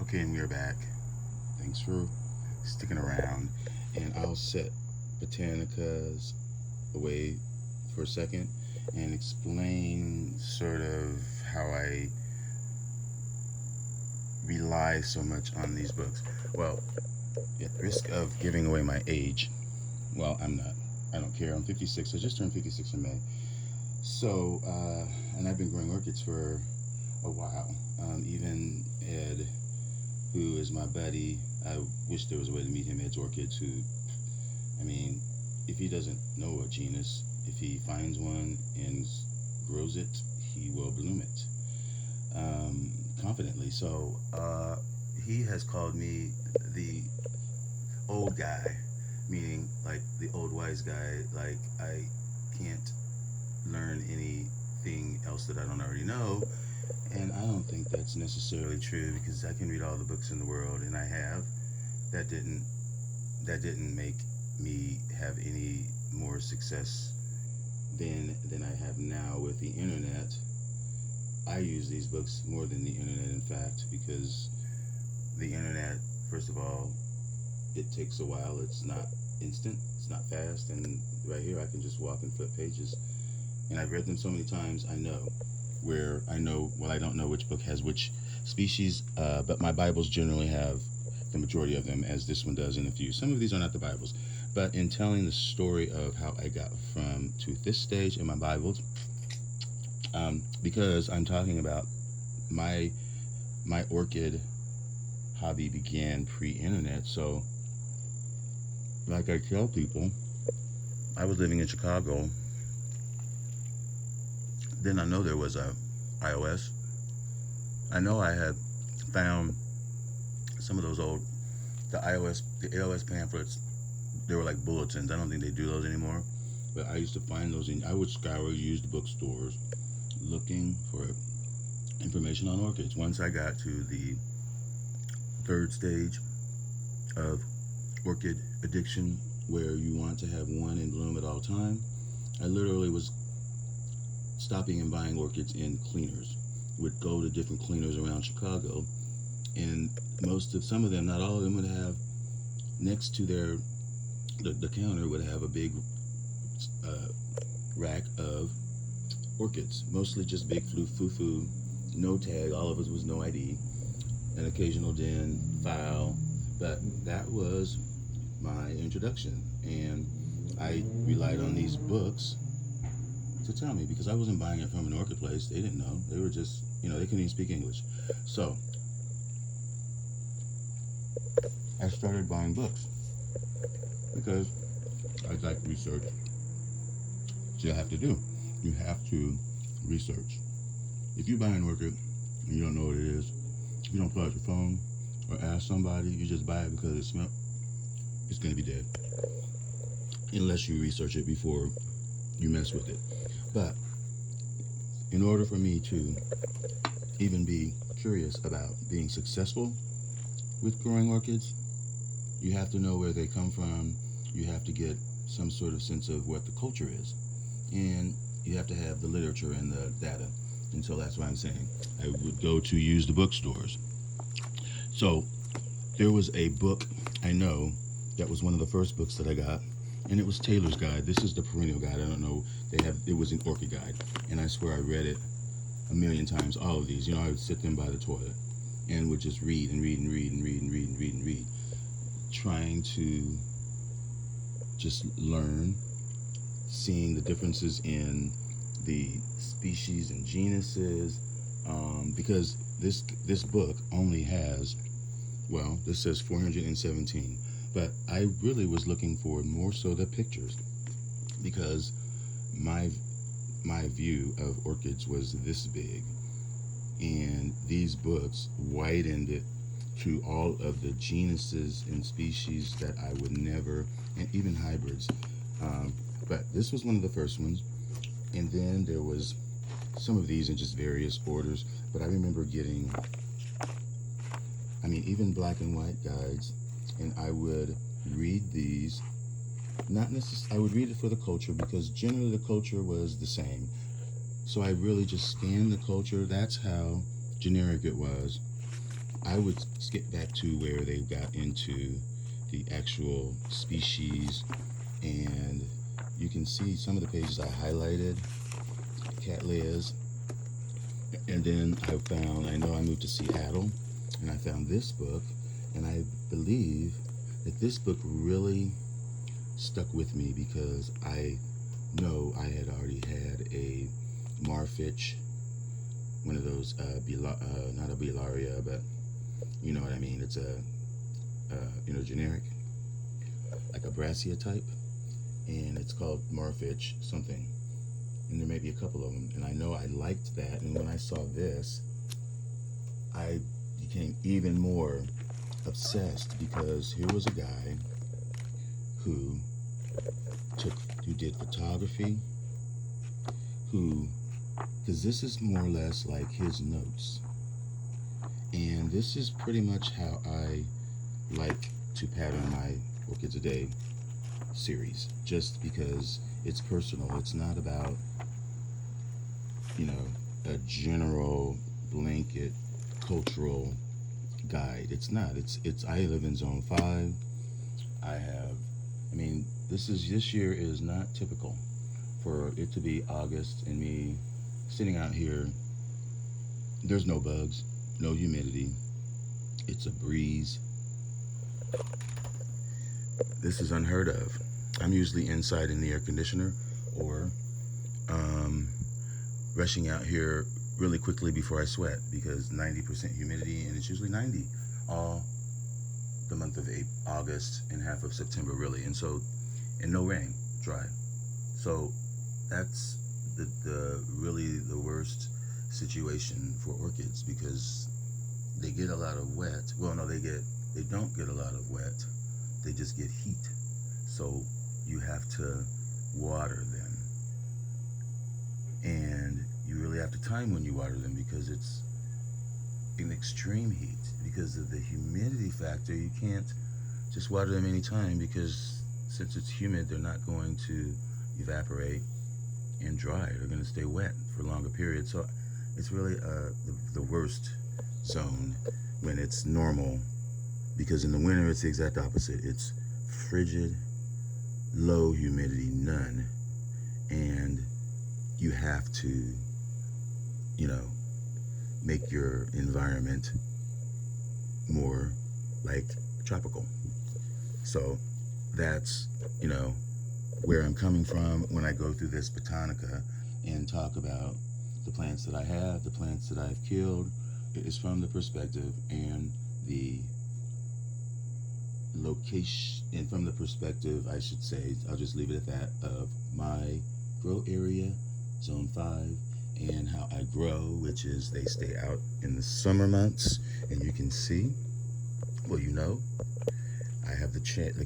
Okay, and we are back. Thanks for sticking around. And I'll set Botanicas away for a second and explain sort of how I rely so much on these books. Well, at risk of giving away my age, well, I'm not. I don't care. I'm 56. I just turned 56 in May. So, and I've been growing orchids for a while. Even Ed, who is my buddy, I wish there was a way to meet him. Ed's Orchids, who, I mean, if he doesn't know a genus, if he finds one and grows it, he will bloom it confidently. So he has called me the old guy, meaning like the old wise guy. Like I can't learn anything else that I don't already know. And I don't think that's necessarily true because I can read all the books in the world, and I have. That didn't make me have any more success than I have now with the internet. I use these books more than the internet, in fact, because the internet, first of all, it takes a while. It's not instant. It's not fast. And right here, I can just walk and flip pages. And I've read them so many times, I know. Well, I don't know which book has which species, but my Bibles generally have the majority of them, as this one does in a few. Some of these are not the Bibles, but in telling the story of how I got from to this stage in my Bibles, because I'm talking about my orchid hobby began pre-internet. So, like I tell people, I was living in Chicago. Then I know there was a iOS. I know I had found some of those the AOS pamphlets. They were like bulletins. I don't think they do those anymore. But I used to find those I would scour used bookstores looking for information on orchids. Once I got to the third stage of orchid addiction, where you want to have one in bloom at all time, I literally was stopping and buying orchids in cleaners. Would go to different cleaners around Chicago, and some of them, not all of them, would have next to the counter would have a big rack of orchids, mostly just big foo-foo, no tag. All of it was no ID, an occasional den file, but that was my introduction, and I relied on these books to tell me, because I wasn't buying it from an orchid place. They didn't know. They were just, they couldn't even speak English. So I started buying books because I like research. So you have to do. You have to research. If you buy an orchid and you don't know what it is, you don't pull out your phone or ask somebody, you just buy it because it smells, it's going to be dead. Unless you research it before you mess with it. But in order for me to even be curious about being successful with growing orchids, you have to know where they come from. You have to get some sort of sense of what the culture is. And you have to have the literature and the data. And so that's why I'm saying I would go to used bookstores. So there was a book I know that was one of the first books that I got, and it was Taylor's Guide. This is the perennial guide. I don't know. It was an orchid guide, and I swear I read it a million times. All of these, I would sit them by the toilet and would just read and read and read and read and read and read and read, trying to just learn, seeing the differences in the species and genuses, because this book only has, well, this says 417, but I really was looking for more so the pictures, because my view of orchids was this big, and these books widened it to all of the genuses and species that I would never, and even hybrids. But this was one of the first ones, and then there was some of these in just various orders. But I remember getting, even black and white guides, and I would read these. Not necessarily, I would read it for the culture, because generally the culture was the same. So I really just scanned the culture. That's how generic it was. I would skip back to where they got into the actual species, and you can see some of the pages I highlighted, Cattleyas, and then I know I moved to Seattle, and I found this book, and I believe that this book really stuck with me because I know I had already had a marfitch, one of those, not a Bellaria, but you know what I mean. It's a, generic, like a Brassia type, and it's called marfitch something. And there may be a couple of them, and I know I liked that. And when I saw this, I became even more obsessed because here was a guy who did photography, because this is more or less like his notes, and this is pretty much how I like to pattern my Orchids a Day series, just because it's personal. It's not about, a general blanket cultural guide. It's not. It's I live in zone 5. This year is not typical for it to be August and me sitting out here. There's no bugs, no humidity. It's a breeze. This is unheard of. I'm usually inside in the air conditioner or rushing out here really quickly before I sweat because 90% humidity, and it's usually 90 all the month of August and half of September, really. And no rain, dry. So that's the really the worst situation for orchids because they get a lot of wet. Well, no, they don't get a lot of wet. They just get heat. So you have to water them. And you really have to time when you water them because it's in extreme heat. Because of the humidity factor, you can't just water them anytime because since it's humid, they're not going to evaporate and dry. They're going to stay wet for longer periods. So it's really the worst zone when it's normal, because in the winter it's the exact opposite. It's frigid, low humidity, none, and you have to, make your environment more like tropical. So that's, where I'm coming from when I go through this Botanica and talk about the plants that I have, the plants that I've killed. It is from the perspective and the location, and from the perspective, I should say, I'll just leave it at that, of my grow area, zone 5, and how I grow, which is they stay out in the summer months, and you can see, well, I have the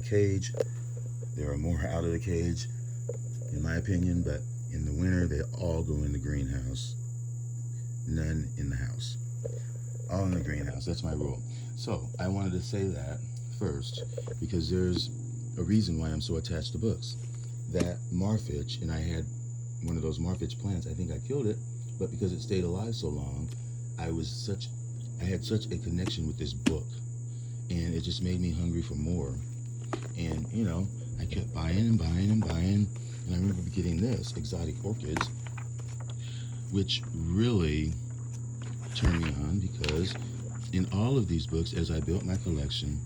cage. There are more out of the cage, in my opinion, but in the winter, they all go in the greenhouse. None in the house. All in the greenhouse. That's my rule. So I wanted to say that first because there's a reason why I'm so attached to books. That marfitch, and I had one of those marfitch plants. I think I killed it, but because it stayed alive so long, I had such a connection with this book, and it just made me hungry for more. And I kept buying and buying and buying, and I remember getting this exotic orchids, which really turned me on because in all of these books, as I built my collection,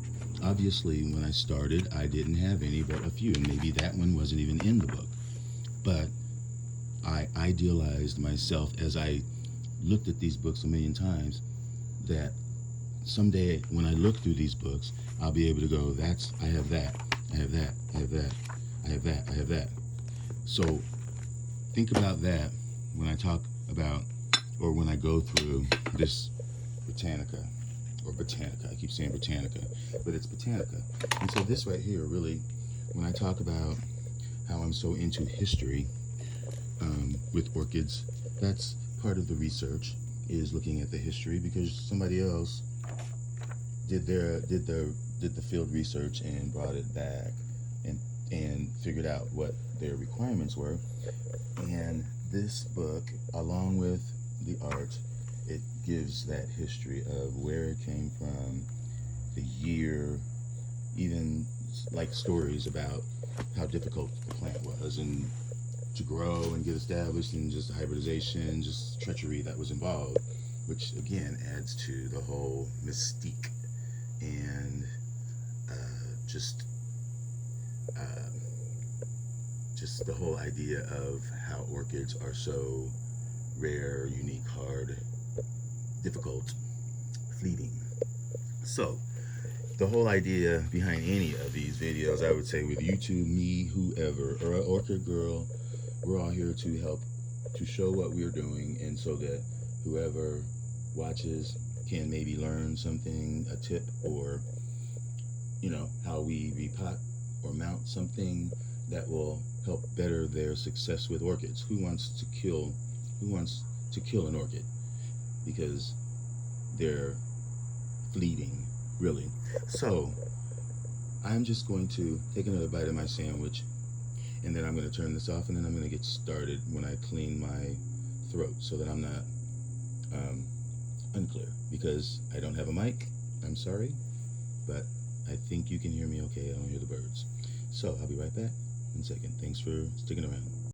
obviously when I started, I didn't have any but a few, and maybe that one wasn't even in the book. But I idealized myself as I looked at these books a million times, that someday when I look through these books, I'll be able to go, I have that, I have that, I have that, I have that, I have that. So think about that when I talk about, or when I go through this Botanica, I keep saying Botanica, but it's Botanica. And so this right here, really, when I talk about how I'm so into history with orchids, that's part of the research, is looking at the history, because somebody else did the field research and brought it back and figured out what their requirements were. And this book, along with the art, it gives that history of where it came from, the year, even like stories about how difficult the plant was and to grow and get established, and just hybridization, just treachery that was involved, which again adds to the whole mystique and just uh, just the whole idea of how orchids are so rare, unique, hard, difficult, fleeting. So the whole idea behind any of these videos, I would say, with you two, me, whoever, or an orchid girl, we're all here to help to show what we're doing, and so that whoever watches can maybe learn something, a tip, or how we repot or mount something that will help better their success with orchids. Who wants to kill an orchid because they're fleeting, really? So I'm just going to take another bite of my sandwich, and then I'm going to turn this off, and then I'm going to get started when I clean my throat so that I'm not unclear, because I don't have a mic. I'm sorry, but I think you can hear me okay. I don't hear the birds. So I'll be right back in a second. Thanks for sticking around.